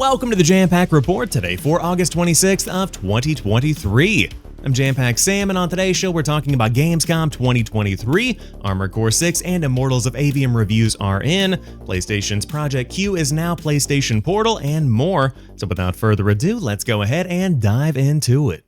Welcome to the Jampack Report today for August 26th of 2023. I'm Jampack Sam, and on today's show we're talking about Gamescom 2023, Armored Core 6 and Immortals of Aveum reviews are in, PlayStation's Project Q is now PlayStation Portal, and more. So without further ado, let's go ahead and dive into it.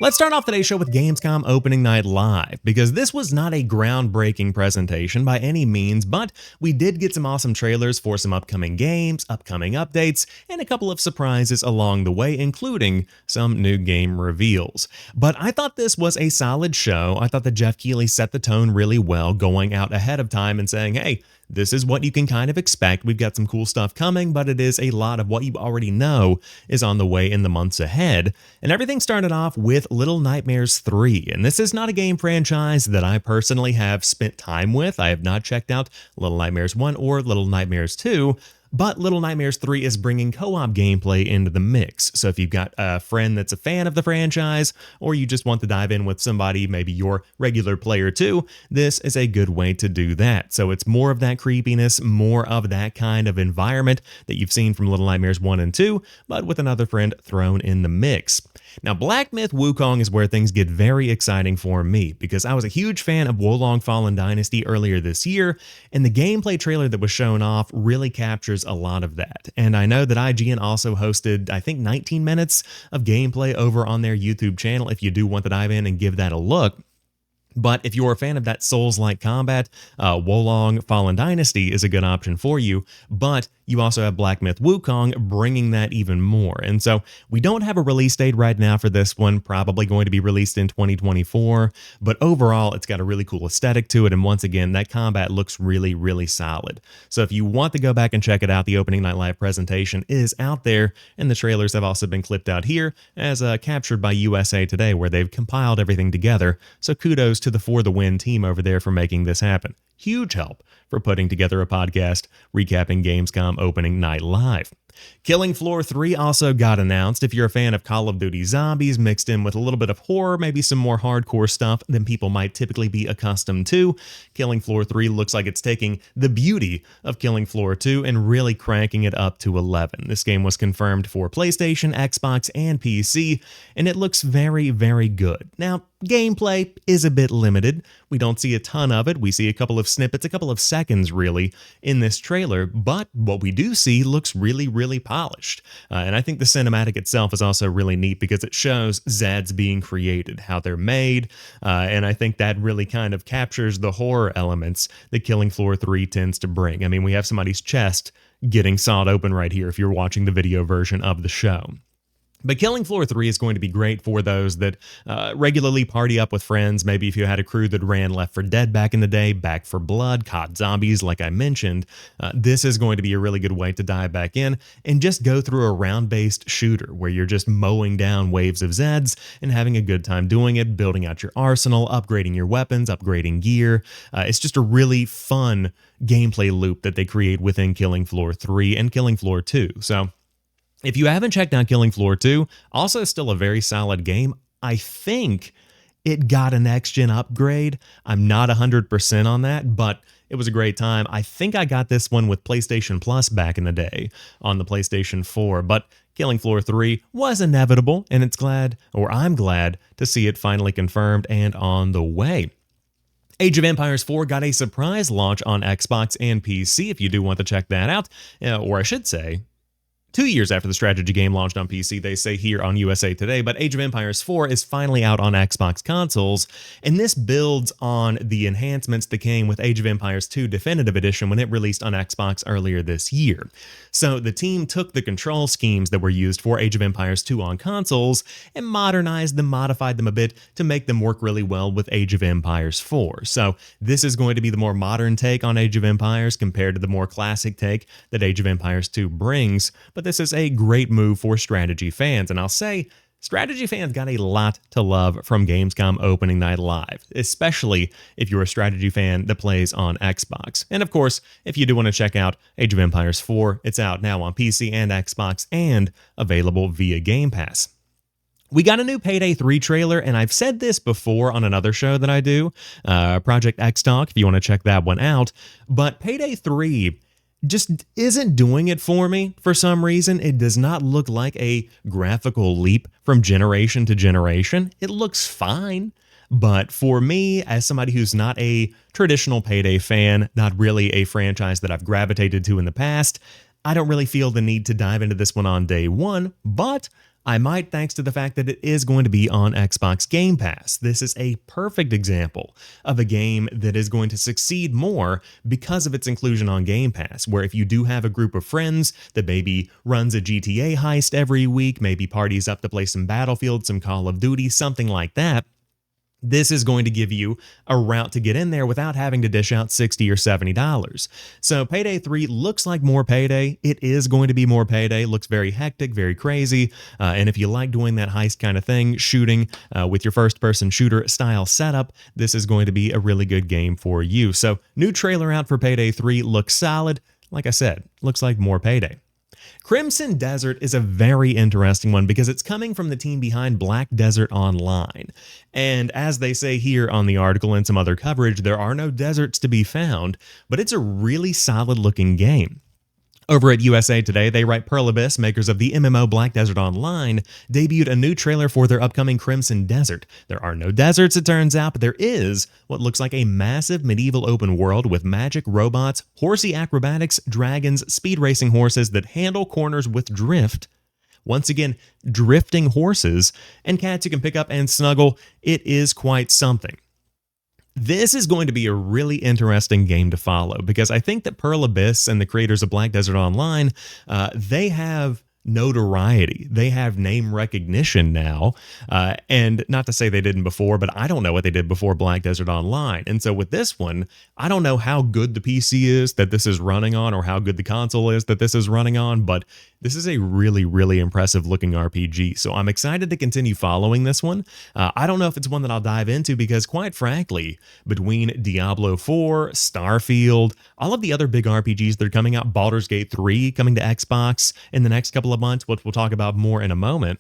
Let's start off today's show with Gamescom Opening Night Live, because this was not a groundbreaking presentation by any means, but we did get some awesome trailers for some upcoming games, upcoming updates, and a couple of surprises along the way, including some new game reveals. But I thought this was a solid show. I thought that Jeff Keighley set the tone really well, going out ahead of time and saying, hey, this is what you can kind of expect. We've got some cool stuff coming, but it is a lot of what you already know is on the way in the months ahead. And everything started off with Little Nightmares 3. And this is not a game franchise that I personally have spent time with. I have not checked out Little Nightmares 1 or Little Nightmares 2. But Little Nightmares 3 is bringing co-op gameplay into the mix. So if you've got a friend that's a fan of the franchise, or you just want to dive in with somebody, maybe your regular player too, this is a good way to do that. So it's more of that creepiness, more of that kind of environment that you've seen from Little Nightmares 1 and 2, but with another friend thrown in the mix. Now, Black Myth Wukong is where things get very exciting for me, because I was a huge fan of Wolong Fallen Dynasty earlier this year, and the gameplay trailer that was shown off really captures a lot of that. And I know that IGN also hosted, I think, 19 minutes of gameplay over on their YouTube channel if you do want to dive in and give that a look. But if you're a fan of that Souls-like combat, Wolong Fallen Dynasty is a good option for you, but you also have Black Myth Wukong bringing that even more. And so we don't have a release date right now for this one, probably going to be released in 2024, but overall it's got a really cool aesthetic to it, and once again, that combat looks really, really solid. So if you want to go back and check it out, the Opening Night Live presentation is out there, and the trailers have also been clipped out here as captured by USA Today, where they've compiled everything together, so kudos to the For the Win team over there for making this happen. Huge help for putting together a podcast recapping Gamescom Opening Night Live. Killing Floor 3 also got announced. If you're a fan of Call of Duty Zombies mixed in with a little bit of horror, maybe some more hardcore stuff than people might typically be accustomed to, Killing Floor 3 looks like it's taking the beauty of Killing Floor 2 and really cranking it up to 11. This game was confirmed for PlayStation, Xbox, and PC, and it looks very, very good. Now, gameplay is a bit limited. We don't see a ton of it. We see a couple of snippets, a couple of seconds really, in this trailer, but what we do see looks really, really polished. And I think the cinematic itself is also really neat because it shows Zeds being created, how they're made, and I think that really kind of captures the horror elements that Killing Floor 3 tends to bring. I mean, we have somebody's chest getting sawed open right here if you're watching the video version of the show. But Killing Floor 3 is going to be great for those that regularly party up with friends. Maybe if you had a crew that ran Left 4 Dead back in the day, Back 4 Blood, COD Zombies, like I mentioned, this is going to be a really good way to dive back in and just go through a round-based shooter where you're just mowing down waves of Zeds and having a good time doing it, building out your arsenal, upgrading your weapons, upgrading gear. It's just a really fun gameplay loop that they create within Killing Floor 3 and Killing Floor 2. So if you haven't checked out Killing Floor 2, also still a very solid game. I think it got a next-gen upgrade. I'm not 100% on that, but it was a great time. I think I got this one with PlayStation Plus back in the day on the PlayStation 4, but Killing Floor 3 was inevitable, and I'm glad to see it finally confirmed and on the way. Age of Empires 4 got a surprise launch on Xbox and PC if you do want to check that out, or I should say, 2 years after the strategy game launched on PC, they say here on USA Today, but Age of Empires 4 is finally out on Xbox consoles, and this builds on the enhancements that came with Age of Empires 2 Definitive Edition when it released on Xbox earlier this year. So the team took the control schemes that were used for Age of Empires 2 on consoles and modernized them, modified them a bit to make them work really well with Age of Empires 4. So this is going to be the more modern take on Age of Empires compared to the more classic take that Age of Empires 2 brings, but this is a great move for strategy fans, and I'll say Strategy fans got a lot to love from Gamescom opening night live, especially if you're a strategy fan that plays on Xbox. And of course, if you do want to check out Age of Empires 4, it's out now on PC and Xbox and available via Game Pass. We got a new Payday 3 trailer, and I've said this before on another show that I do, Project X Talk, if you want to check that one out, but Payday 3 just isn't doing it for me for some reason. It does not look like a graphical leap from generation to generation. It looks fine, but for me, as somebody who's not a traditional Payday fan, not really a franchise that I've gravitated to in the past, I don't really feel the need to dive into this one on day one, but I might, thanks to the fact that it is going to be on Xbox Game Pass. This is a perfect example of a game that is going to succeed more because of its inclusion on Game Pass, where if you do have a group of friends that maybe runs a GTA heist every week, maybe parties up to play some Battlefield, some Call of Duty, something like that, this is going to give you a route to get in there without having to dish out $60 or $70. So Payday 3 looks like more Payday. It is going to be more Payday. Looks very hectic, very crazy. And if you like doing that heist kind of thing, shooting with your first-person shooter style setup, this is going to be a really good game for you. So new trailer out for Payday 3 looks solid. Like I said, looks like more Payday. Crimson Desert is a very interesting one because it's coming from the team behind Black Desert Online. And as they say here on the article and some other coverage, there are no deserts to be found, but it's a really solid looking game. Over at USA Today, they write Pearl Abyss, makers of the MMO Black Desert Online, debuted a new trailer for their upcoming Crimson Desert. There are no deserts, it turns out, but there is what looks like a massive medieval open world with magic, robots, horsey acrobatics, dragons, speed racing horses that handle corners with drift. Once again, drifting horses, and cats you can pick up and snuggle. It is quite something. This is going to be a really interesting game to follow because I think that Pearl Abyss and the creators of Black Desert Online, they have notoriety. They have name recognition now. And not to say they didn't before, but I don't know what they did before Black Desert Online. And so with this one, I don't know how good the PC is that this is running on or how good the console is that this is running on, but this is a really, really impressive looking RPG. So I'm excited to continue following this one. I don't know if it's one that I'll dive into because quite frankly, between Diablo 4, Starfield, all of the other big RPGs that are coming out, Baldur's Gate 3 coming to Xbox in the next couple of months, which we'll talk about more in a moment.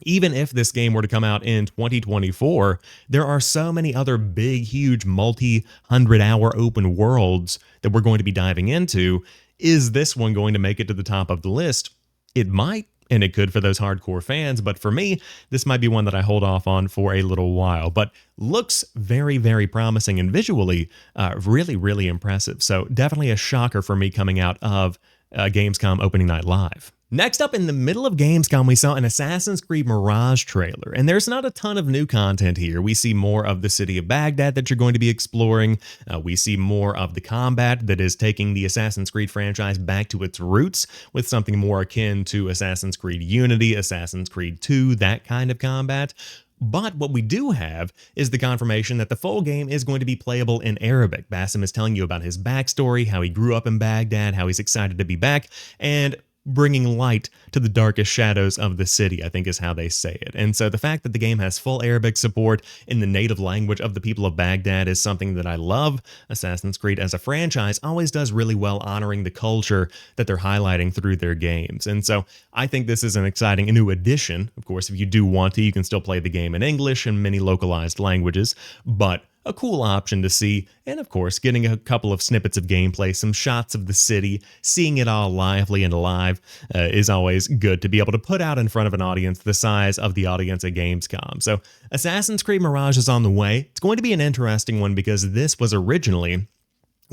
Even if this game were to come out in 2024, there are so many other big, huge, multi-100-hour open worlds that we're going to be diving into. Is this one going to make it to the top of the list? It might, and it could for those hardcore fans, but for me, this might be one that I hold off on for a little while, but looks very, very promising and visually really, really impressive. So definitely a shocker for me coming out of Gamescom opening night live. Next up, in the middle of Gamescom, we saw an Assassin's Creed Mirage trailer, and there's not a ton of new content here. We see more of the city of Baghdad that you're going to be exploring. We see more of the combat that is taking the Assassin's Creed franchise back to its roots with something more akin to Assassin's Creed Unity, Assassin's Creed 2, that kind of combat. But what we do have is the confirmation that the full game is going to be playable in Arabic. Bassem is telling you about his backstory, how he grew up in Baghdad, how he's excited to be back, and bringing light to the darkest shadows of the city, I think is how they say it. And so the fact that the game has full Arabic support in the native language of the people of Baghdad is something that I love. Assassin's Creed as a franchise always does really well honoring the culture that they're highlighting through their games. And so I think this is an exciting new addition. Of course, if you do want to, you can still play the game in English and many localized languages, but a cool option to see, and of course, getting a couple of snippets of gameplay, some shots of the city, seeing it all lively and alive is always good to be able to put out in front of an audience the size of the audience at Gamescom. So Assassin's Creed Mirage is on the way. It's going to be an interesting one because this was originally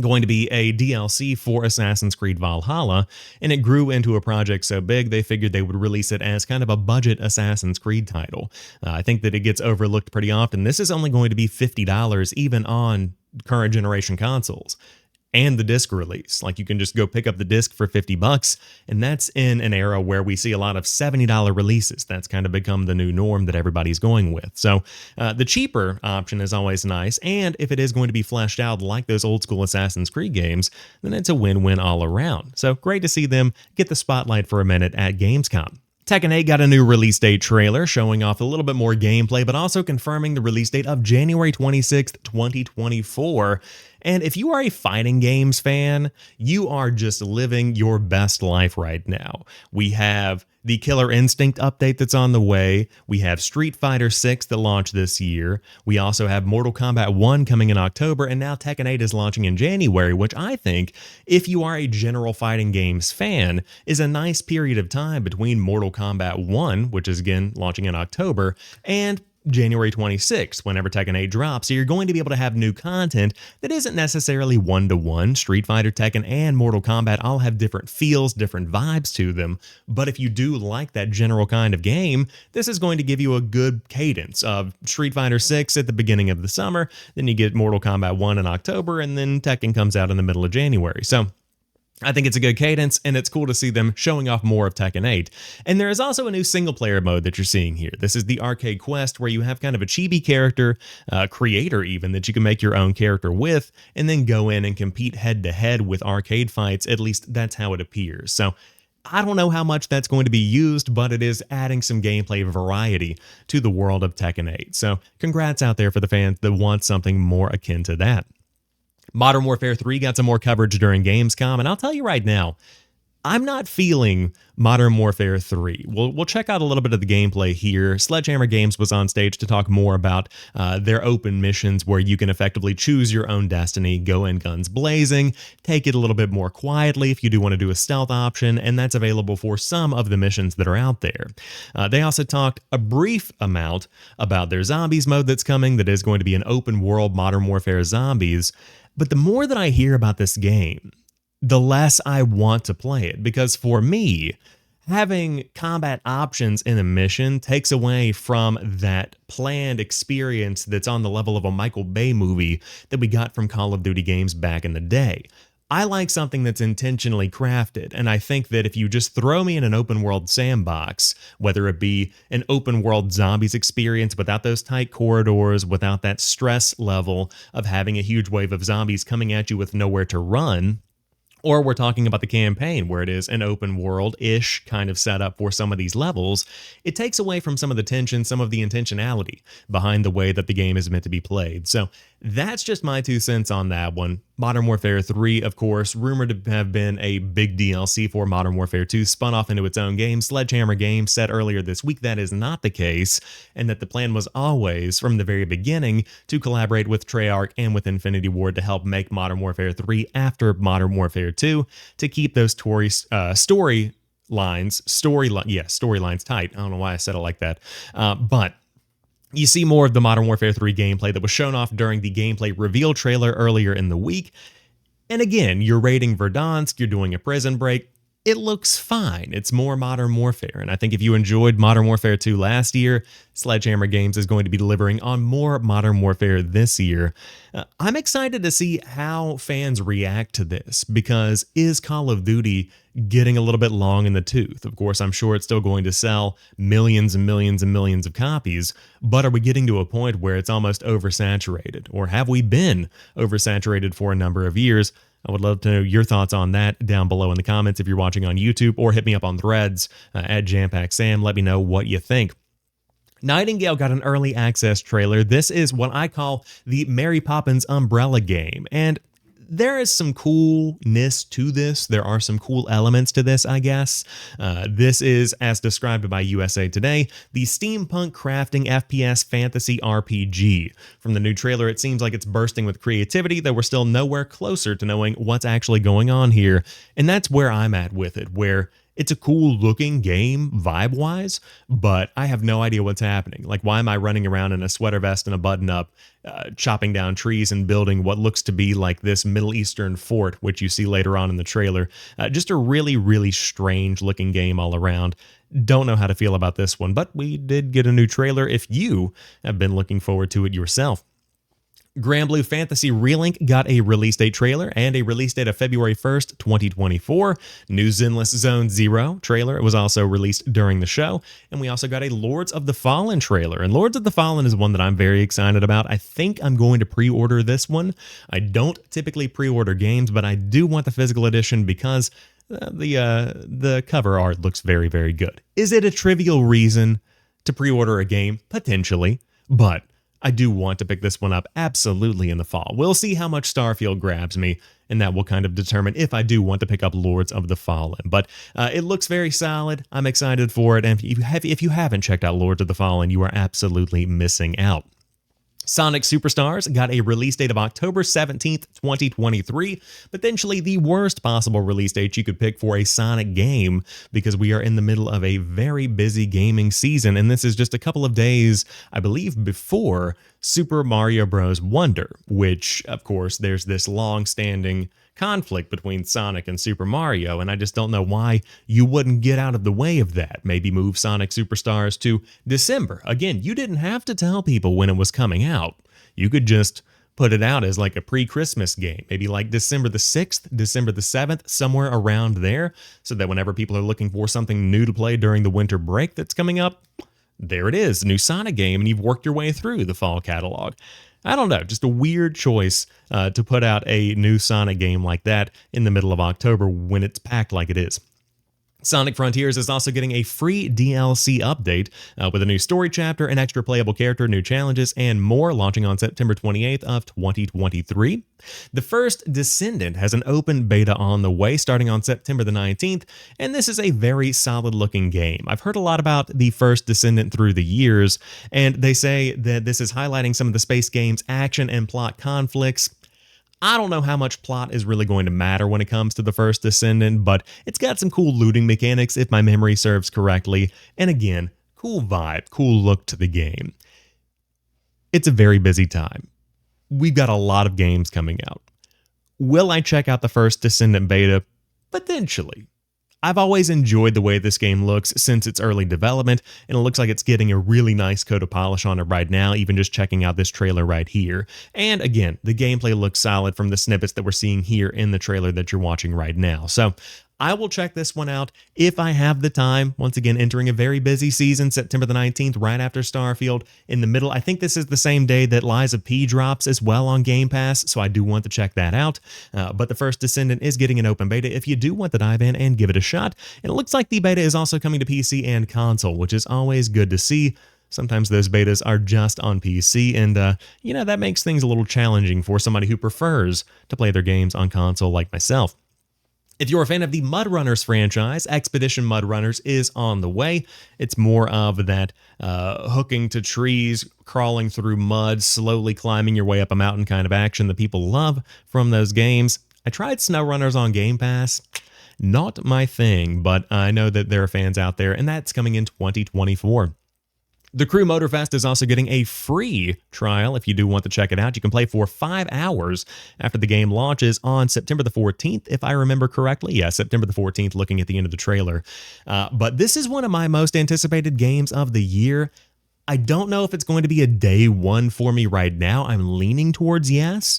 going to be a DLC for Assassin's Creed Valhalla, and it grew into a project so big they figured they would release it as kind of a budget Assassin's Creed title. I think that it gets overlooked pretty often. This is only going to be $50 even on current generation consoles. And the disc release. Like, you can just go pick up the disc for $50, and that's in an era where we see a lot of $70 releases. That's kind of become the new norm that everybody's going with. So the cheaper option is always nice, and if it is going to be fleshed out like those old school Assassin's Creed games, then it's a win-win all around. So great to see them get the spotlight for a minute at Gamescom. Tekken 8 got a new release date trailer showing off a little bit more gameplay, but also confirming the release date of January 26th, 2024. And if you are a fighting games fan, you are just living your best life right now. We have the Killer Instinct update that's on the way. We have Street Fighter 6 that launched this year. We also have Mortal Kombat 1 coming in October, and now Tekken 8 is launching in January, which I think, if you are a general fighting games fan, is a nice period of time between Mortal Kombat 1, which is again launching in October, and January 26th, whenever Tekken 8 drops, so you're going to be able to have new content that isn't necessarily one-to-one. Street Fighter, Tekken, and Mortal Kombat all have different feels, different vibes to them, but if you do like that general kind of game, this is going to give you a good cadence of Street Fighter 6 at the beginning of the summer, then you get Mortal Kombat 1 in October, and then Tekken comes out in the middle of January. So I think it's a good cadence, and it's cool to see them showing off more of Tekken 8. And there is also a new single-player mode that you're seeing here. This is the Arcade Quest, where you have kind of a chibi character, creator even, that you can make your own character with, and then go in and compete head-to-head with arcade fights. At least that's how it appears. So I don't know how much that's going to be used, but it is adding some gameplay variety to the world of Tekken 8. So congrats out there for the fans that want something more akin to that. Modern Warfare 3 got some more coverage during Gamescom, and I'll tell you right now, I'm not feeling Modern Warfare 3. We'll check out a little bit of the gameplay here. Sledgehammer Games was on stage to talk more about their open missions where you can effectively choose your own destiny, go in guns blazing, take it a little bit more quietly if you do want to do a stealth option, and that's available for some of the missions that are out there. They also talked a brief amount about their zombies mode that's coming that is going to be an open world Modern Warfare Zombies. But the more that I hear about this game, the less I want to play it, because for me, having combat options in a mission takes away from that planned experience that's on the level of a Michael Bay movie that we got from Call of Duty games back in the day. I like something that's intentionally crafted, and I think that if you just throw me in an open world sandbox, whether it be an open world zombies experience without those tight corridors, without that stress level of having a huge wave of zombies coming at you with nowhere to run, or we're talking about the campaign where it is an open world-ish kind of setup for some of these levels, it takes away from some of the tension, some of the intentionality behind the way that the game is meant to be played. So that's just my 2 cents on that one. Modern Warfare 3, of course, rumored to have been a big DLC for Modern Warfare 2, spun off into its own game. Sledgehammer Games said earlier this week that is not the case, and that the plan was always, from the very beginning, to collaborate with Treyarch and with Infinity Ward to help make Modern Warfare 3 after Modern Warfare 2, to keep those storylines tight. I don't know why I said it like that, but you see more of the Modern Warfare 3 gameplay that was shown off during the gameplay reveal trailer earlier in the week. And again, you're raiding Verdansk, you're doing a prison break. It looks fine. It's more Modern Warfare. And I think if you enjoyed Modern Warfare 2 last year, Sledgehammer Games is going to be delivering on more Modern Warfare this year. I'm excited to see how fans react to this, because is Call of Duty getting a little bit long in the tooth? Of course, I'm sure it's still going to sell millions and millions and millions of copies, but are we getting to a point where it's almost oversaturated? Or have we been oversaturated for a number of years? I would love to know your thoughts on that down below in the comments if you're watching on YouTube, or hit me up on Threads at Jampack Sam. Let me know what you think. Nightingale got an early access trailer. This is what I call the Mary Poppins umbrella game, and there is some coolness to this. There are some cool elements to this, I guess. This is, as described by USA Today, the steampunk crafting FPS fantasy RPG. From the new trailer, it seems like it's bursting with creativity, though we're still nowhere closer to knowing what's actually going on here. And that's where I'm at with it, where it's a cool looking game vibe-wise, but I have no idea what's happening. Like, why am I running around in a sweater vest and a button-up, chopping down trees and building what looks to be like this Middle Eastern fort, which you see later on in the trailer? Just a really, really strange looking game all around. Don't know how to feel about this one, but we did get a new trailer if you have been looking forward to it yourself. Granblue Fantasy Relink got a release date trailer and a release date of February 1st, 2024. New Zenless Zone Zero trailer was also released during the show. And we also got a Lords of the Fallen trailer. And Lords of the Fallen is one that I'm very excited about. I think I'm going to pre-order this one. I don't typically pre-order games, but I do want the physical edition because the cover art looks very, very good. Is it a trivial reason to pre-order a game? Potentially, but I do want to pick this one up absolutely in the fall. We'll see how much Starfield grabs me, and that will kind of determine if I do want to pick up Lords of the Fallen. But it looks very solid. I'm excited for it, and if you haven't checked out Lords of the Fallen, you are absolutely missing out. Sonic Superstars got a release date of October 17th, 2023, potentially the worst possible release date you could pick for a Sonic game, because we are in the middle of a very busy gaming season, and this is just a couple of days, I believe, before Super Mario Bros. Wonder, which, of course, there's this long-standing conflict between Sonic and Super Mario, and I just don't know why you wouldn't get out of the way of that. Maybe move Sonic Superstars to December. Again, you didn't have to tell people when it was coming out. You could just put it out as like a pre-Christmas game, maybe like December the 6th, December the 7th, somewhere around there, so that whenever people are looking for something new to play during the winter break that's coming up, there it is, a new Sonic game, and you've worked your way through the fall catalog. I don't know, just a weird choice to put out a new Sonic game like that in the middle of October when it's packed like it is. Sonic Frontiers is also getting a free DLC update with a new story chapter, an extra playable character, new challenges, and more, launching on September 28th of 2023. The first Descendant has an open beta on the way starting on September the 19th, and this is a very solid looking game. I've heard a lot about the first Descendant through the years, and they say that this is highlighting some of the space game's action and plot conflicts. I don't know how much plot is really going to matter when it comes to the first Descendant, but it's got some cool looting mechanics if my memory serves correctly, and again, cool vibe, cool look to the game. It's a very busy time. We've got a lot of games coming out. Will I check out the first Descendant beta? Potentially. I've always enjoyed the way this game looks since its early development, and it looks like it's getting a really nice coat of polish on it right now, even just checking out this trailer right here. And again, the gameplay looks solid from the snippets that we're seeing here in the trailer that you're watching right now. So I will check this one out if I have the time. Once again, entering a very busy season, September the 19th, right after Starfield. In the middle, I think this is the same day that Lies of P drops as well on Game Pass, so I do want to check that out. But the first Descendant is getting an open beta if you do want to dive in and give it a shot. And it looks like the beta is also coming to PC and console, which is always good to see. Sometimes those betas are just on PC, and that makes things a little challenging for somebody who prefers to play their games on console like myself. If you're a fan of the MudRunners franchise, Expedition MudRunners is on the way. It's more of that hooking to trees, crawling through mud, slowly climbing your way up a mountain kind of action that people love from those games. I tried SnowRunners on Game Pass. Not my thing, but I know that there are fans out there, and that's coming in 2024. The Crew Motorfest is also getting a free trial if you do want to check it out. You can play for 5 hours after the game launches on September the 14th, if I remember correctly. Yeah, September the 14th, looking at the end of the trailer. But this is one of my most anticipated games of the year. I don't know if it's going to be a day one for me right now. I'm leaning towards yes,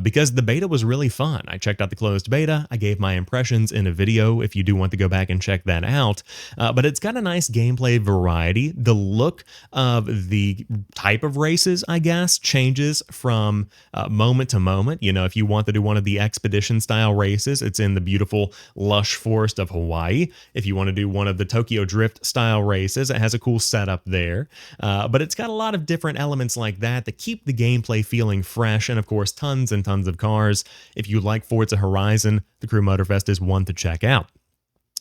because the beta was really fun. I checked out the closed beta. I gave my impressions in a video if you do want to go back and check that out. But it's got a nice gameplay variety. The look of the type of races, I guess, changes from moment to moment. You know, if you want to do one of the expedition style races, it's in the beautiful lush forest of Hawaii. If you want to do one of the Tokyo Drift style races, it has a cool setup there. But it's got a lot of different elements like that keep the gameplay feeling fresh, and of course tons and tons of cars. If you like Forza Horizon, the Crew Motorfest is one to check out.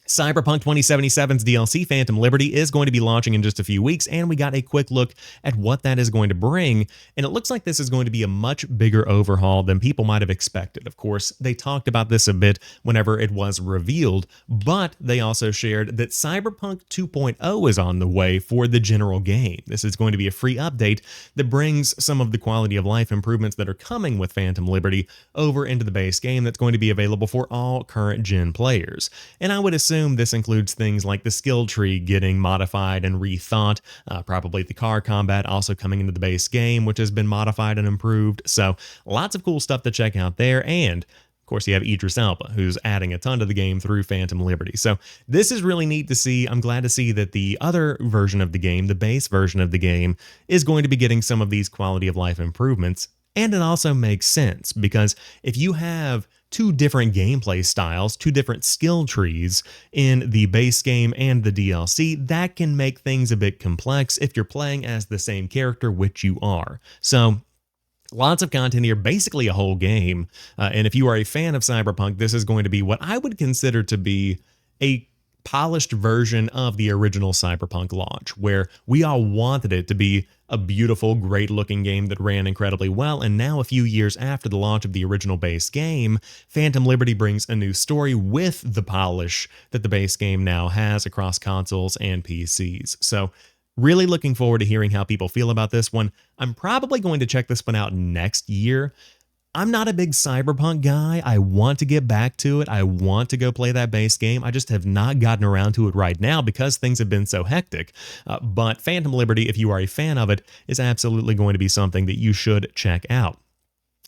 Cyberpunk 2077's DLC Phantom Liberty is going to be launching in just a few weeks, and we got a quick look at what that is going to bring, and it looks like this is going to be a much bigger overhaul than people might have expected. Of course, they talked about this a bit whenever it was revealed, but they also shared that Cyberpunk 2.0 is on the way for the general game. This is going to be a free update that brings some of the quality of life improvements that are coming with Phantom Liberty over into the base game that's going to be available for all current gen players. And I would assume this includes things like the skill tree getting modified and rethought, probably the car combat also coming into the base game, which has been modified and improved. So lots of cool stuff to check out there. And of course, you have Idris Elba, who's adding a ton to the game through Phantom Liberty. So this is really neat to see. I'm glad to see that the other version of the game, the base version of the game, is going to be getting some of these quality of life improvements. And it also makes sense because if you have two different gameplay styles, two different skill trees in the base game and the DLC, that can make things a bit complex if you're playing as the same character, which you are. So lots of content here, basically a whole game. And if you are a fan of Cyberpunk, this is going to be what I would consider to be a polished version of the original Cyberpunk launch, where we all wanted it to be a beautiful, great-looking game that ran incredibly well, and now a few years after the launch of the original base game, Phantom Liberty brings a new story with the polish that the base game now has across consoles and PCs. So really looking forward to hearing how people feel about this one. I'm probably going to check this one out next year. I'm not a big Cyberpunk guy. I want to get back to it. I want to go play that base game. I just have not gotten around to it right now because things have been so hectic. But Phantom Liberty, if you are a fan of it, is absolutely going to be something that you should check out.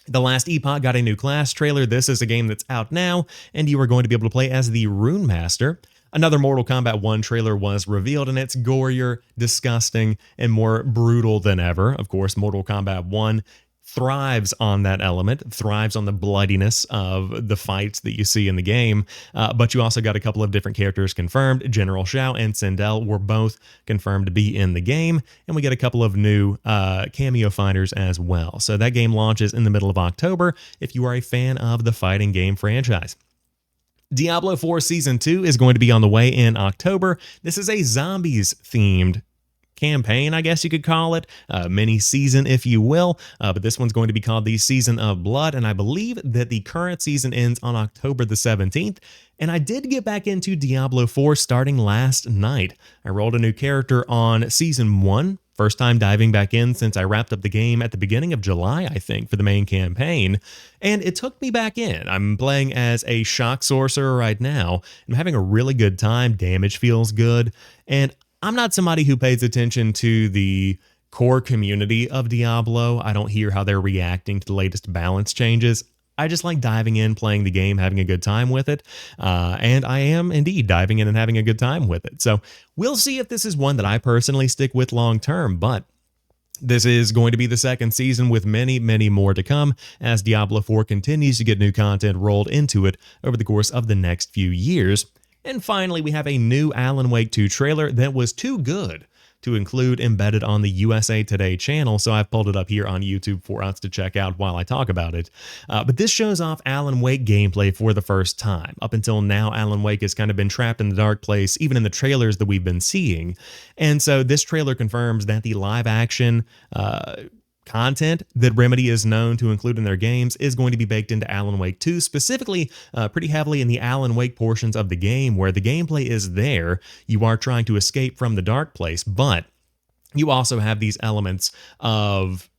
The Last Epoch got a new class trailer. This is a game that's out now, and you are going to be able to play as the Rune Master. Another Mortal Kombat 1 trailer was revealed, and it's gorier, disgusting, and more brutal than ever. Of course, Mortal Kombat 1 thrives on that element, thrives on the bloodiness of the fights that you see in the game, but you also got a couple of different characters confirmed. General Shao and Sindel were both confirmed to be in the game, and we get a couple of new cameo fighters as well. So that game launches in the middle of October if you are a fan of the fighting game franchise. Diablo 4 Season 2 is going to be on the way in October. This is a zombies-themed campaign, I guess you could call it, mini season, if you will, but this one's going to be called the Season of Blood, and I believe that the current season ends on October the 17th, and I did get back into Diablo 4 starting last night. I rolled a new character on Season 1, first time diving back in since I wrapped up the game at the beginning of July, I think, for the main campaign, and it took me back in. I'm playing as a shock sorcerer right now. I'm having a really good time. Damage feels good, and I'm not somebody who pays attention to the core community of Diablo. I don't hear how they're reacting to the latest balance changes. I just like diving in, playing the game, having a good time with it, and I am indeed diving in and having a good time with it. So we'll see if this is one that I personally stick with long term, but this is going to be the second season with many, many more to come as Diablo 4 continues to get new content rolled into it over the course of the next few years. And finally, we have a new Alan Wake 2 trailer that was too good to include embedded on the USA Today channel, so I've pulled it up here on YouTube for us to check out while I talk about it. But this shows off Alan Wake gameplay for the first time. Up until now, Alan Wake has kind of been trapped in the dark place, even in the trailers that we've been seeing. And so this trailer confirms that the live-action content that Remedy is known to include in their games is going to be baked into Alan Wake 2, specifically pretty heavily in the Alan Wake portions of the game where the gameplay is there. You are trying to escape from the dark place, but you also have these elements of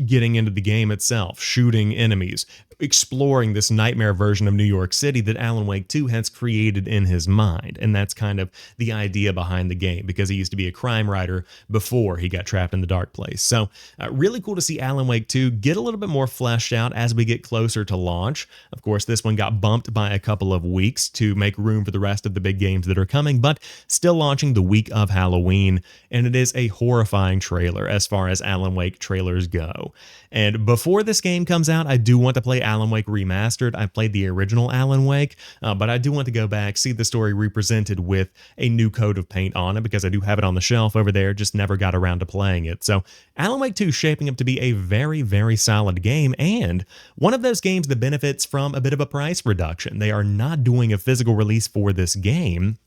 getting into the game itself, shooting enemies, exploring this nightmare version of New York City that Alan Wake 2 has created in his mind. And that's kind of the idea behind the game, because he used to be a crime writer before he got trapped in the dark place. So really cool to see Alan Wake 2 get a little bit more fleshed out as we get closer to launch. Of course, this one got bumped by a couple of weeks to make room for the rest of the big games that are coming, but still launching the week of Halloween. And it is a horrifying trailer as far as Alan Wake trailers go. And before this game comes out, I do want to play Alan Wake Remastered. I've played the original Alan Wake, but I do want to go back, see the story represented with a new coat of paint on it, because I do have it on the shelf over there, just never got around to playing it. So Alan Wake 2 is shaping up to be a very, very solid game, and one of those games that benefits from a bit of a price reduction. They are not doing a physical release for this game,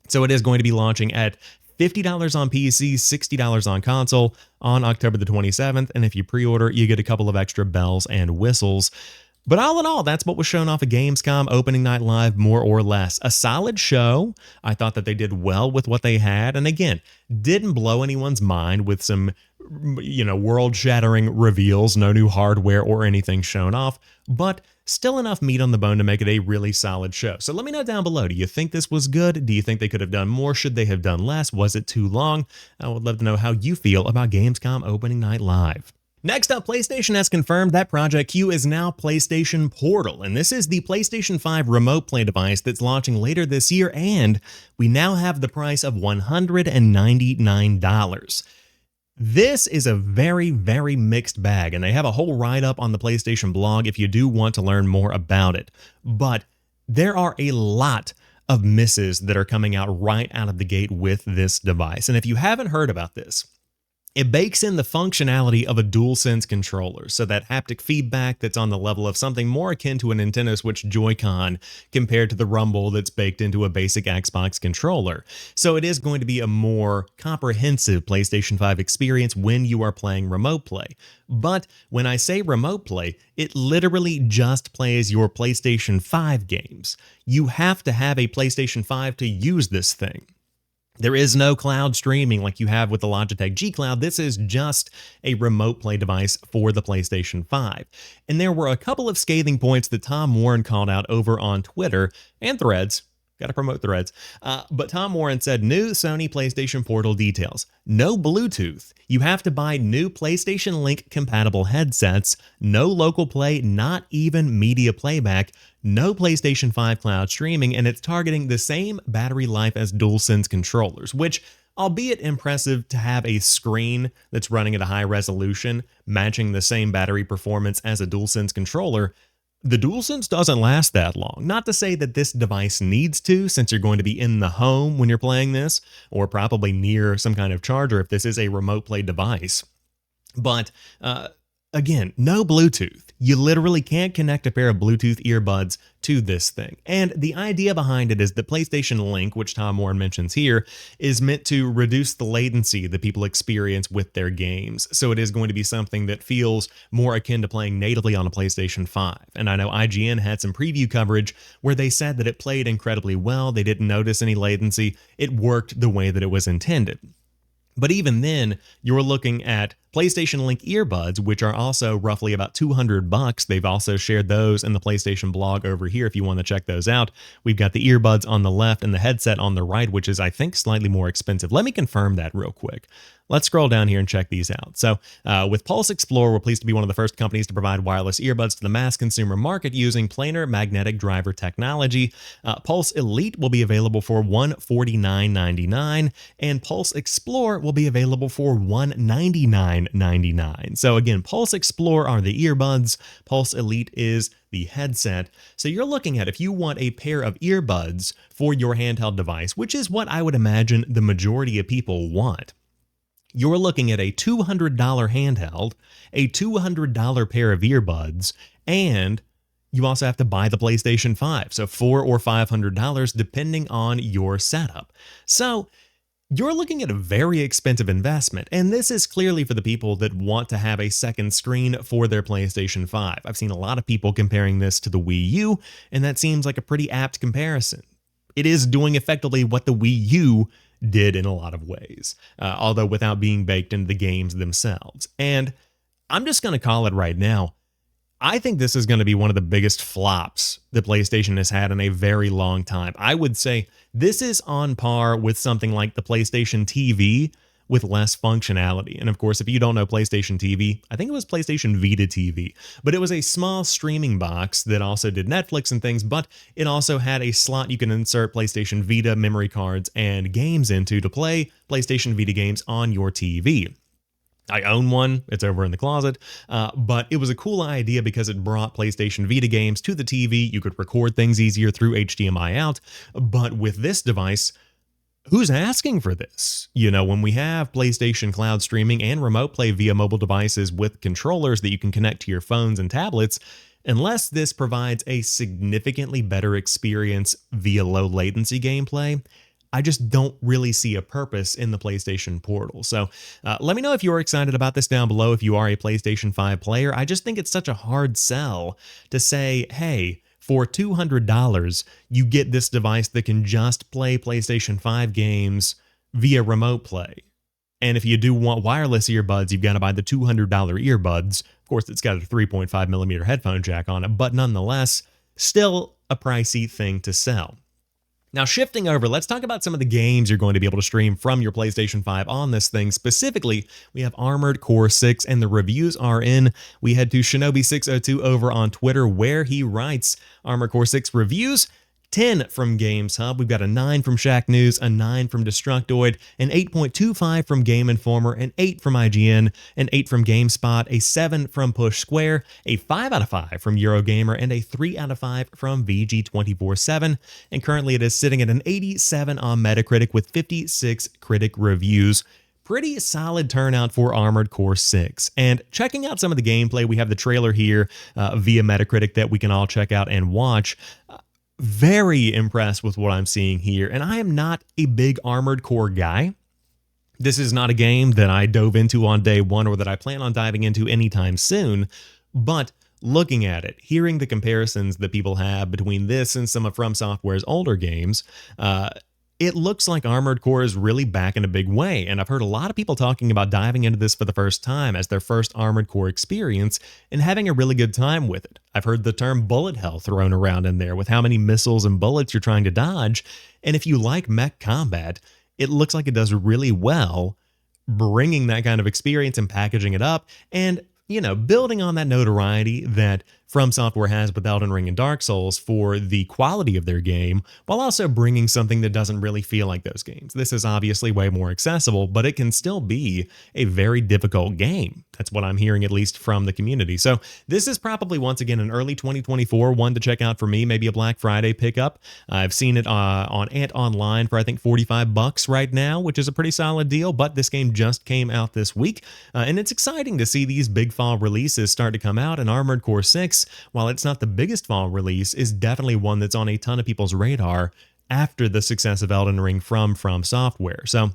so it is going to be launching at $50 on PC, $60 on console on October the 27th, and if you pre-order, you get a couple of extra bells and whistles. But all in all, that's what was shown off at Gamescom Opening Night Live, more or less. A solid show. I thought that they did well with what they had, and again, didn't blow anyone's mind with some, world-shattering reveals, no new hardware or anything shown off, but still enough meat on the bone to make it a really solid show. So let me know down below, do you think this was good? Do you think they could have done more? Should they have done less? Was it too long? I would love to know how you feel about Gamescom Opening Night Live. Next up, PlayStation has confirmed that Project Q is now PlayStation Portal, and this is the PlayStation 5 remote play device that's launching later this year, and we now have the price of $199. This is a very, very mixed bag, and they have a whole write-up on the PlayStation blog if you do want to learn more about it. But there are a lot of misses that are coming out right out of the gate with this device. And if you haven't heard about this, it bakes in the functionality of a DualSense controller, so that haptic feedback that's on the level of something more akin to a Nintendo Switch Joy-Con compared to the rumble that's baked into a basic Xbox controller. So it is going to be a more comprehensive PlayStation 5 experience when you are playing remote play. But when I say remote play, it literally just plays your PlayStation 5 games. You have to have a PlayStation 5 to use this thing. There is no cloud streaming like you have with the Logitech G Cloud. This is just a remote play device for the PlayStation 5. And there were a couple of scathing points that Tom Warren called out over on Twitter and Threads. Got to promote Threads. But Tom Warren said, new Sony PlayStation Portal details. No Bluetooth. You have to buy new PlayStation Link compatible headsets. No local play, not even media playback. No PlayStation 5 cloud streaming, and it's targeting the same battery life as DualSense controllers, which, albeit impressive to have a screen that's running at a high resolution, matching the same battery performance as a DualSense controller, the DualSense doesn't last that long. Not to say that this device needs to, since you're going to be in the home when you're playing this, or probably near some kind of charger if this is a remote play device. But, again, no Bluetooth. You literally can't connect a pair of Bluetooth earbuds to this thing. And the idea behind it is that PlayStation Link, which Tom Warren mentions here, is meant to reduce the latency that people experience with their games. So it is going to be something that feels more akin to playing natively on a PlayStation 5. And I know IGN had some preview coverage where they said that it played incredibly well. They didn't notice any latency. It worked the way that it was intended. But even then, you're looking at PlayStation Link earbuds, which are also roughly about $200. They've also shared those in the PlayStation blog over here if you want to check those out. We've got the earbuds on the left and the headset on the right, which is, I think, slightly more expensive. Let me confirm that real quick. Let's scroll down here and check these out. So with Pulse Explorer, we're pleased to be one of the first companies to provide wireless earbuds to the mass consumer market using planar magnetic driver technology. Pulse Elite will be available for $149.99, and Pulse Explore will be available for $199.99. So again, Pulse Explore are the earbuds, Pulse Elite is the headset. So you're looking at, if you want a pair of earbuds for your handheld device, which is what I would imagine the majority of people want, you're looking at a $200 handheld, a $200 pair of earbuds, and you also have to buy the PlayStation 5, so $400 or $500 depending on your setup. So you're looking at a very expensive investment, and this is clearly for the people that want to have a second screen for their PlayStation 5. I've seen a lot of people comparing this to the Wii U, and that seems like a pretty apt comparison. It is doing effectively what the Wii U did in a lot of ways, although without being baked into the games themselves. And I'm just going to call it right now. I think this is going to be one of the biggest flops the PlayStation has had in a very long time. I would say this is on par with something like the PlayStation TV with less functionality. And of course, if you don't know PlayStation TV, I think it was PlayStation Vita TV, but it was a small streaming box that also did Netflix and things, but it also had a slot you can insert PlayStation Vita memory cards and games into to play PlayStation Vita games on your TV. I own one, it's over in the closet, but it was a cool idea because it brought PlayStation Vita games to the TV. You could record things easier through HDMI out, but with this device, who's asking for this? You know, when we have PlayStation cloud streaming and remote play via mobile devices with controllers that you can connect to your phones and tablets, unless this provides a significantly better experience via low latency gameplay, I just don't really see a purpose in the PlayStation Portal. So let me know if you're excited about this down below if you are a PlayStation 5 player. I just think it's such a hard sell to say, hey, for $200, you get this device that can just play PlayStation 5 games via remote play. And if you do want wireless earbuds, you've got to buy the $200 earbuds. Of course, it's got a 3.5 millimeter headphone jack on it, but nonetheless, still a pricey thing to sell. Now, shifting over, let's talk about some of the games you're going to be able to stream from your PlayStation 5 on this thing. Specifically, we have Armored Core 6, and the reviews are in. We head to Shinobi602 over on Twitter, where he writes, Armored Core 6 reviews 10 from Games Hub. We've got a 9 from Shack News, a 9 from Destructoid, an 8.25 from Game Informer, an 8 from IGN, an 8 from GameSpot, a 7 from Push Square, a 5 out of 5 from Eurogamer, and a 3 out of 5 from VG247. And currently it is sitting at an 87 on Metacritic with 56 critic reviews. Pretty solid turnout for Armored Core 6. And checking out some of the gameplay, we have the trailer here via Metacritic that we can all check out and watch. Very impressed with what I'm seeing here, and I am not a big Armored Core guy. This is not a game that I dove into on day one or that I plan on diving into anytime soon, but looking at it, hearing the comparisons that people have between this and some of From Software's older games, it looks like Armored Core is really back in a big way, and I've heard a lot of people talking about diving into this for the first time as their first Armored Core experience and having a really good time with it. I've heard the term bullet hell thrown around in there with how many missiles and bullets you're trying to dodge, and if you like mech combat, it looks like it does really well bringing that kind of experience and packaging it up and, you know, building on that notoriety that From Software has with Elden Ring and Dark Souls for the quality of their game, while also bringing something that doesn't really feel like those games. This is obviously way more accessible, but it can still be a very difficult game. That's what I'm hearing, at least from the community. So this is probably, once again, an early 2024 one to check out for me, maybe a Black Friday pickup. I've seen it on Ant Online for, I think, $45 right now, which is a pretty solid deal, but this game just came out this week, and it's exciting to see these big fall releases start to come out, and Armored Core 6, while it's not the biggest fall release, is definitely one that's on a ton of people's radar after the success of Elden Ring from Software. So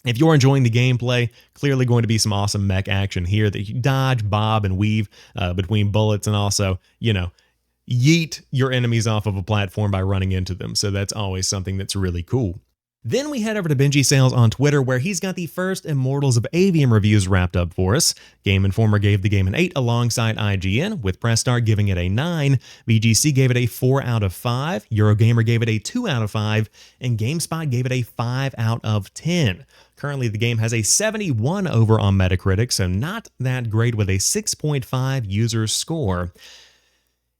if you're enjoying the gameplay, clearly going to be some awesome mech action here that you dodge, bob, and weave between bullets, and also, you know, yeet your enemies off of a platform by running into them. So that's always something that's really cool. Then we head over to Benji Sales on Twitter, where he's got the first Immortals of Aveum reviews wrapped up for us. Game Informer gave the game an 8 alongside IGN, with Press Start giving it a 9. VGC gave it a 4 out of 5. Eurogamer gave it a 2 out of 5. And GameSpot gave it a 5 out of 10. Currently, the game has a 71 over on Metacritic, so not that great, with a 6.5 user score.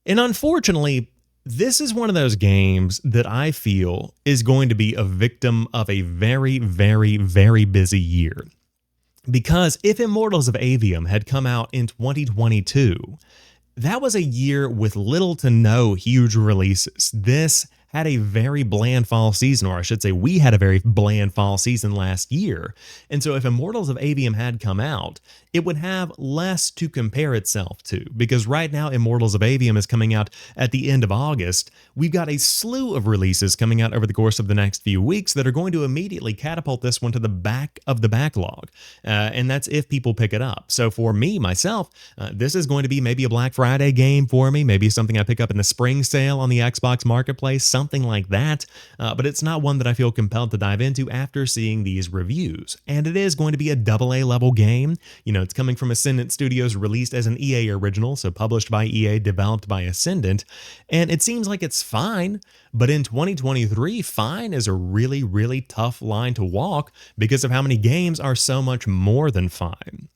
And unfortunately, this is one of those games that I feel is going to be a victim of a very, very, very busy year. Because if Immortals of Aveum had come out in 2022, that was a year with little to no huge releases. This had a very bland fall season, or I should say we had a very bland fall season last year. And so if Immortals of Aveum had come out, it would have less to compare itself to, because right now Immortals of Aveum is coming out at the end of August. We've got a slew of releases coming out over the course of the next few weeks that are going to immediately catapult this one to the back of the backlog. And that's if people pick it up. So for me, myself, this is going to be maybe a Black Friday game for me, maybe something I pick up in the spring sale on the Xbox Marketplace, something like that. But it's not one that I feel compelled to dive into after seeing these reviews. And it is going to be a AA level game. You know, it's coming from Ascendant Studios, released as an EA original, so published by EA, developed by Ascendant, and it seems like it's fine, but in 2023, fine is a really, really tough line to walk because of how many games are so much more than fine.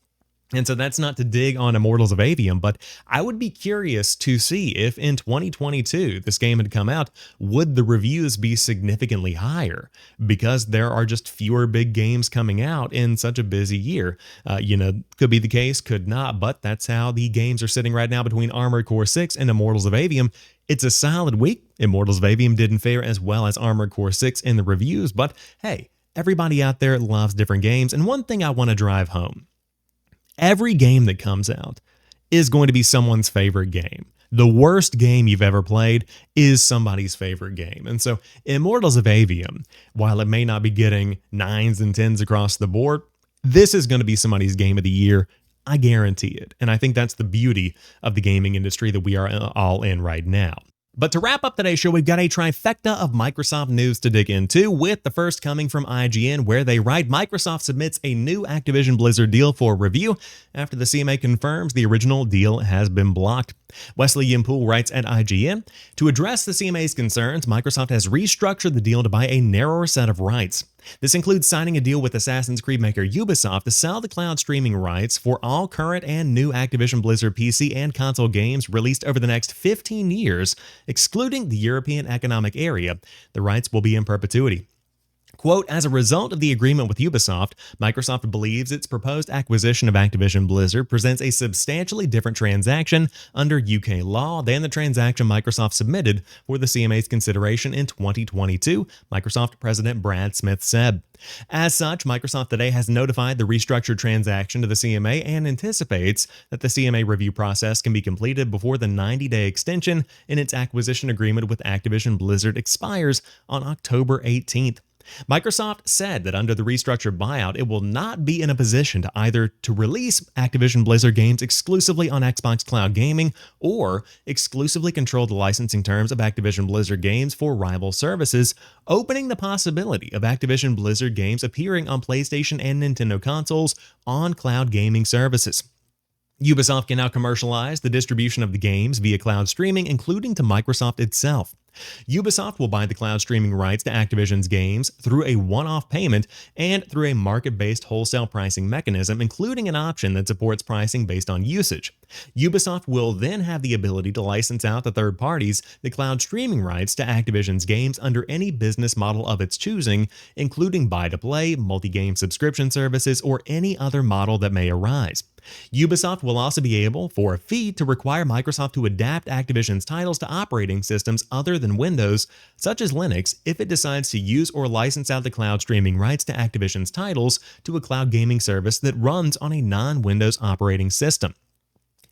And so that's not to dig on Immortals of Aveum, but I would be curious to see if in 2022 this game had come out, would the reviews be significantly higher? Because there are just fewer big games coming out in such a busy year. You know, could be the case, could not, but that's how the games are sitting right now between Armored Core 6 and Immortals of Aveum. It's a solid week. Immortals of Aveum didn't fare as well as Armored Core 6 in the reviews, but hey, everybody out there loves different games. And one thing I want to drive home: every game that comes out is going to be someone's favorite game. The worst game you've ever played is somebody's favorite game. And so Immortals of Aveum, while it may not be getting 9s and 10s across the board, this is going to be somebody's game of the year. I guarantee it. And I think that's the beauty of the gaming industry that we are all in right now. But to wrap up today's show, we've got a trifecta of Microsoft news to dig into, with the first coming from IGN, where they write, Microsoft submits a new Activision Blizzard deal for review after the CMA confirms the original deal has been blocked. Wesley Yimpool writes at IGN, to address the CMA's concerns, Microsoft has restructured the deal to buy a narrower set of rights. This includes signing a deal with Assassin's Creed maker Ubisoft to sell the cloud streaming rights for all current and new Activision Blizzard PC and console games released over the next 15 years, excluding the European Economic Area. The rights will be in perpetuity. Quote, as a result of the agreement with Ubisoft, Microsoft believes its proposed acquisition of Activision Blizzard presents a substantially different transaction under UK law than the transaction Microsoft submitted for the CMA's consideration in 2022, Microsoft President Brad Smith said. As such, Microsoft today has notified the restructured transaction to the CMA and anticipates that the CMA review process can be completed before the 90-day extension in its acquisition agreement with Activision Blizzard expires on October 18th. Microsoft said that under the restructured buyout, it will not be in a position to either to release Activision Blizzard games exclusively on Xbox Cloud Gaming or exclusively control the licensing terms of Activision Blizzard games for rival services, opening the possibility of Activision Blizzard games appearing on PlayStation and Nintendo consoles on cloud gaming services. Ubisoft can now commercialize the distribution of the games via cloud streaming, including to Microsoft itself. Ubisoft will buy the cloud streaming rights to Activision's games through a one-off payment and through a market-based wholesale pricing mechanism, including an option that supports pricing based on usage. Ubisoft will then have the ability to license out to third parties the cloud streaming rights to Activision's games under any business model of its choosing, including buy-to-play, multi-game subscription services, or any other model that may arise. Ubisoft will also be able, for a fee, to require Microsoft to adapt Activision's titles to operating systems other than Windows, such as Linux, if it decides to use or license out the cloud streaming rights to Activision's titles to a cloud gaming service that runs on a non-Windows operating system.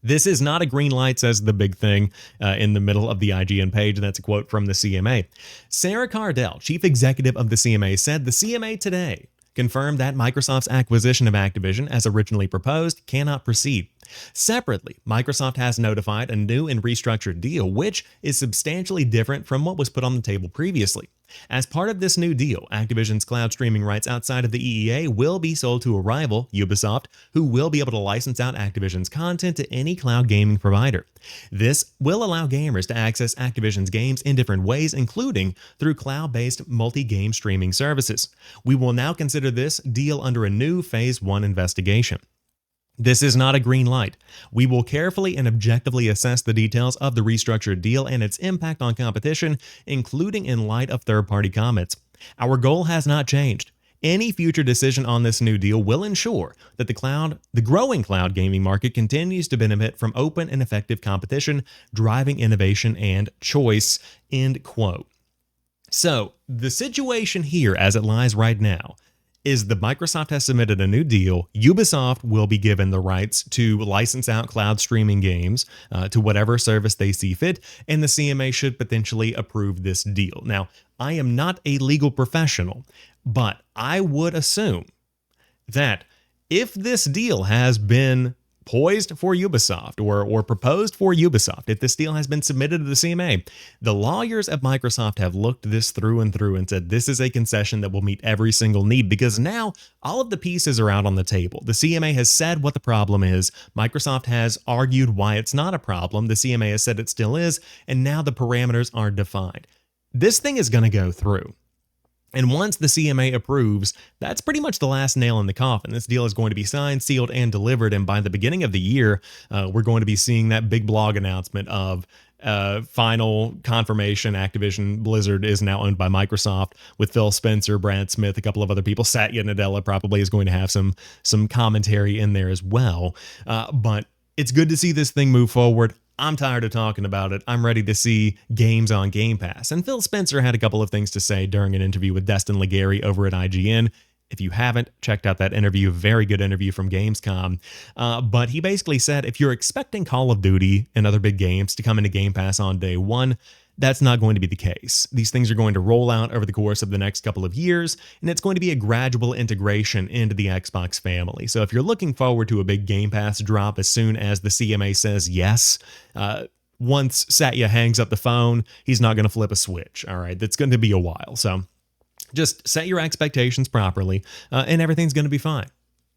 This is not a green light, says the big thing in the middle of the IGN page. That's a quote from the CMA. Sarah Cardell, chief executive of the CMA, said the CMA today confirmed that Microsoft's acquisition of Activision, as originally proposed, cannot proceed. Separately, Microsoft has notified a new and restructured deal, which is substantially different from what was put on the table previously. As part of this new deal, Activision's cloud streaming rights outside of the EEA will be sold to a rival, Ubisoft, who will be able to license out Activision's content to any cloud gaming provider. This will allow gamers to access Activision's games in different ways, including through cloud-based multi-game streaming services. We will now consider this deal under a new Phase 1 investigation. This is not a green light. We will carefully and objectively assess the details of the restructured deal and its impact on competition, including in light of third-party comments. Our goal has not changed. Any future decision on this new deal will ensure that the growing cloud gaming market continues to benefit from open and effective competition, driving innovation and choice, end quote. So, the situation here as it lies right now is that Microsoft has submitted a new deal. Ubisoft will be given the rights to license out cloud streaming games to whatever service they see fit, and the CMA should potentially approve this deal. Now, I am not a legal professional, but I would assume that if this deal has been poised for Ubisoft or proposed for Ubisoft, if this deal has been submitted to the CMA, the lawyers at Microsoft have looked this through and through and said this is a concession that will meet every single need, because now all of the pieces are out on the table. The CMA has said what the problem is. Microsoft has argued why it's not a problem. The CMA has said it still is, and now the parameters are defined. This thing is going to go through. And once the CMA approves, that's pretty much the last nail in the coffin. This deal is going to be signed, sealed, and delivered. And by the beginning of the year, we're going to be seeing that big blog announcement of final confirmation Activision Blizzard is now owned by Microsoft, with Phil Spencer, Brad Smith, a couple of other people. Satya Nadella probably is going to have some commentary in there as well. But it's good to see this thing move forward. I'm tired of talking about it. I'm ready to see games on Game Pass. And Phil Spencer had a couple of things to say during an interview with Destin Legary over at IGN. If you haven't checked out that interview, very good interview from Gamescom. But he basically said, if you're expecting Call of Duty and other big games to come into Game Pass on day one, that's not going to be the case. These things are going to roll out over the course of the next couple of years, and it's going to be a gradual integration into the Xbox family. So if you're looking forward to a big Game Pass drop as soon as the CMA says yes, once Satya hangs up the phone, he's not going to flip a switch. All right, that's going to be a while. So just set your expectations properly, and everything's going to be fine.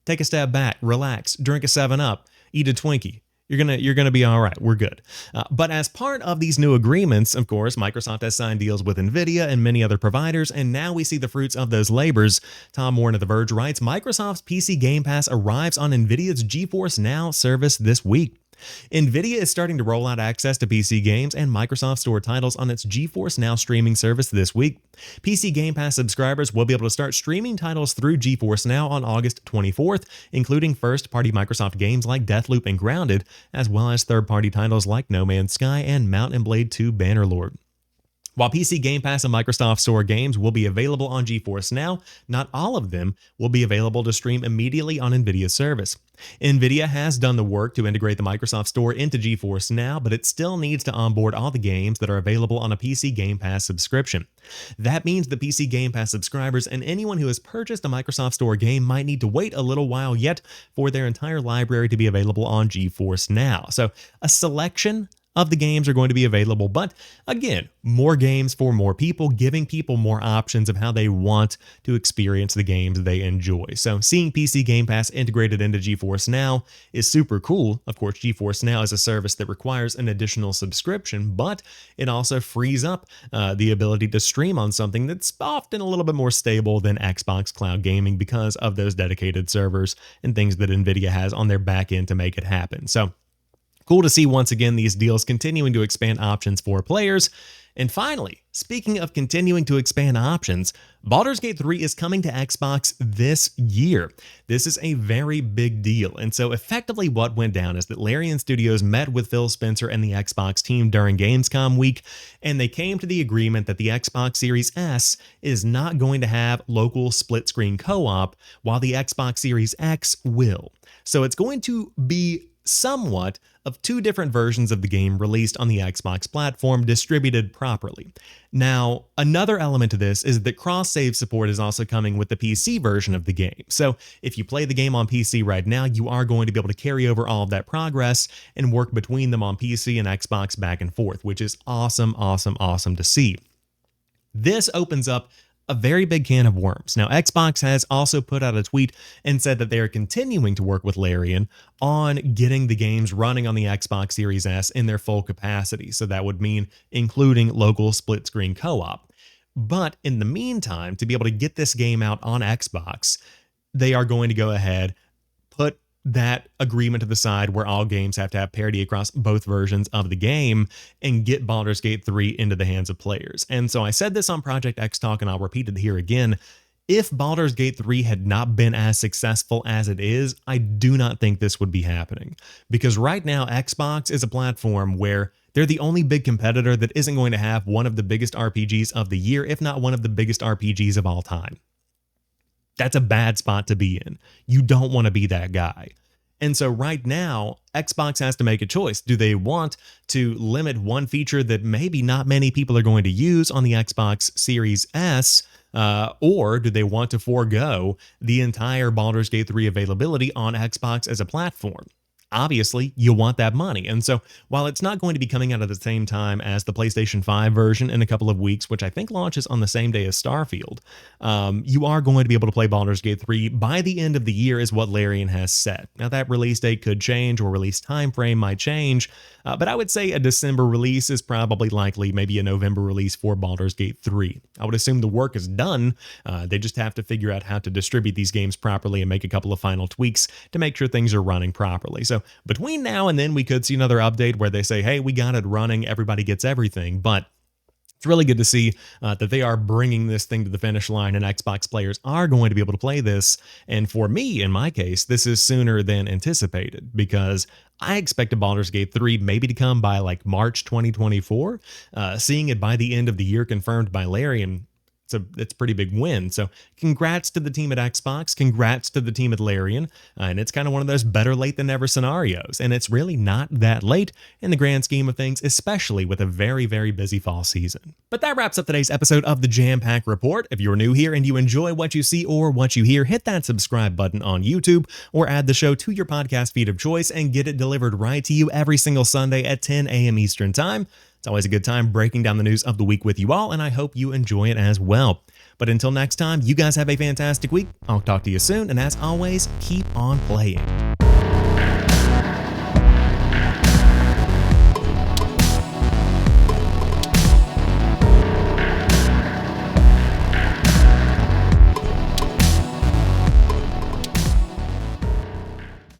Take a step back, relax, drink a 7-Up, eat a Twinkie. You're gonna be all right. We're good. But as part of these new agreements, of course, Microsoft has signed deals with Nvidia and many other providers, and now we see the fruits of those labors. Tom Warren of The Verge writes, Microsoft's PC Game Pass arrives on Nvidia's GeForce Now service this week. Nvidia is starting to roll out access to PC games and Microsoft Store titles on its GeForce Now streaming service this week. PC Game Pass subscribers will be able to start streaming titles through GeForce Now on August 24th, including first-party Microsoft games like Deathloop and Grounded, as well as third-party titles like No Man's Sky and Mount and Blade 2 Bannerlord. While PC Game Pass and Microsoft Store games will be available on GeForce Now, not all of them will be available to stream immediately on Nvidia's service. Nvidia has done the work to integrate the Microsoft Store into GeForce Now, but it still needs to onboard all the games that are available on a PC Game Pass subscription. That means the PC Game Pass subscribers and anyone who has purchased a Microsoft Store game might need to wait a little while yet for their entire library to be available on GeForce Now. So a selection of the games are going to be available, but again, more games for more people, giving people more options of how they want to experience the games they enjoy. So seeing PC Game Pass integrated into GeForce Now is super cool. Of course, GeForce Now is a service that requires an additional subscription, but it also frees up the ability to stream on something that's often a little bit more stable than Xbox Cloud Gaming because of those dedicated servers and things that Nvidia has on their back end to make it happen. So cool to see once again these deals continuing to expand options for players. And finally, speaking of continuing to expand options, Baldur's Gate 3 is coming to Xbox this year. This is a very big deal, and so effectively what went down is that Larian Studios met with Phil Spencer and the Xbox team during Gamescom week, and they came to the agreement that the Xbox Series S is not going to have local split-screen co-op, while the Xbox Series X will. So it's going to be somewhat of two different versions of the game released on the Xbox platform, distributed properly. Now, another element to this is that cross-save support is also coming with the PC version of the game. So if you play the game on PC right now, you are going to be able to carry over all of that progress and work between them on PC and Xbox back and forth, which is awesome, awesome, awesome to see. This opens up a very big can of worms. Now, Xbox has also put out a tweet and said that they are continuing to work with Larian on getting the games running on the Xbox Series S in their full capacity. So that would mean including local split-screen co-op. But in the meantime, to be able to get this game out on Xbox, they are going to go ahead, put that agreement to the side where all games have to have parity across both versions of the game and get Baldur's Gate 3 into the hands of players. And so I said this on Project X Talk, and I'll repeat it here again. If Baldur's Gate 3 had not been as successful as it is, I do not think this would be happening. Because right now, Xbox is a platform where they're the only big competitor that isn't going to have one of the biggest RPGs of the year, if not one of the biggest RPGs of all time. That's a bad spot to be in. You don't want to be that guy. And so right now, Xbox has to make a choice. Do they want to limit one feature that maybe not many people are going to use on the Xbox Series S, or do they want to forego the entire Baldur's Gate 3 availability on Xbox as a platform? Obviously, you want that money. And so while it's not going to be coming out at the same time as the PlayStation 5 version in a couple of weeks, which I think launches on the same day as Starfield, you are going to be able to play Baldur's Gate 3 by the end of the year is what Larian has said. Now that release date could change, or release time frame might change, but I would say a December release is probably likely, maybe a November release for Baldur's Gate 3. I would assume the work is done. They just have to figure out how to distribute these games properly and make a couple of final tweaks to make sure things are running properly. So between now and then, we could see another update where they say, hey, we got it running, everybody gets everything. But it's really good to see that they are bringing this thing to the finish line, and Xbox players are going to be able to play this. And for me, in my case, this is sooner than anticipated, because I expected Baldur's Gate 3 maybe to come by like March 2024. Seeing it by the end of the year confirmed by Larian, it's a pretty big win. So congrats to the team at Xbox, congrats to the team at Larian, and it's kind of one of those better late than never scenarios, and it's really not that late in the grand scheme of things, especially with a very, very busy fall season. But that wraps up today's episode of the Jampack Report. If you're new here and you enjoy what you see or what you hear, hit that subscribe button on YouTube or add the show to your podcast feed of choice and get it delivered right to you every single Sunday at 10 a.m. Eastern Time. It's always a good time breaking down the news of the week with you all, and I hope you enjoy it as well. But until next time, you guys have a fantastic week. I'll talk to you soon, and as always, keep on playing.